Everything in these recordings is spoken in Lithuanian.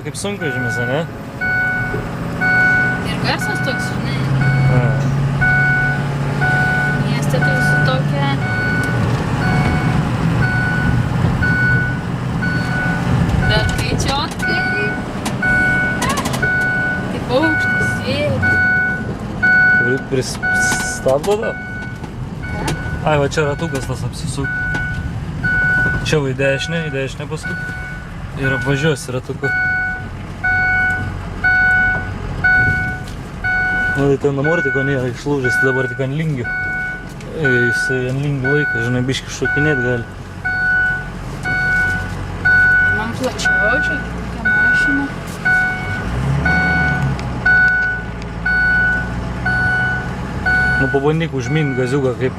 kaip sunkvežimis, ne? Ir garsas toks, žinai. Mieste tai su tokia... Bet kai čiotkai... Tai paukštis sėdi. Pristabdo da? Ai, va čia ratukas tas apsisuk. Čia va į dešinę paskui. Ir apvažiuosi ratuku. Nu, tai ten amortiko nėra išlūžęs, dabar tik ant lingių. Jisai ant lingių laiką, žinai, biškį šokinėt gali. Man plačiau, čia tokia mašina. Nu, pabandyk užmint gaziuką kaip.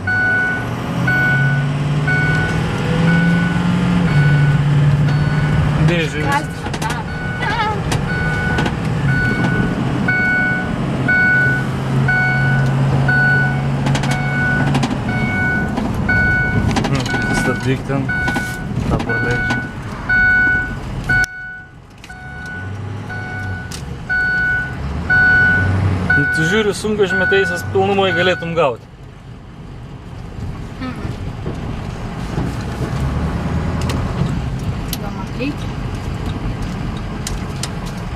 Dėžiui. Stabdyk ten, tą praleidžiu. Nu, tu žiūri, sunkvežimio teisės pilnumoj galėtum gauti. Gal man reikia?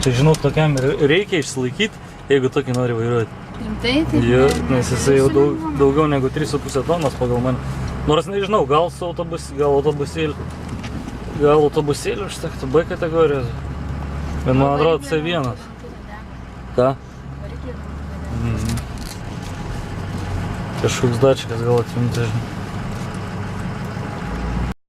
Čia, žinau, tokiam reikia išsilaikyti, jeigu tokį nori vairuoti. Rimtai? Tai Jo, nes jisai jau daugiau negu 3,5 tonos pagal mane. Nors nežinau, gal su autobusėliu užtektų B kategorijos. Bet man atrodo C1. Ką? Kažkoks dačikas gal atjungti, žinai.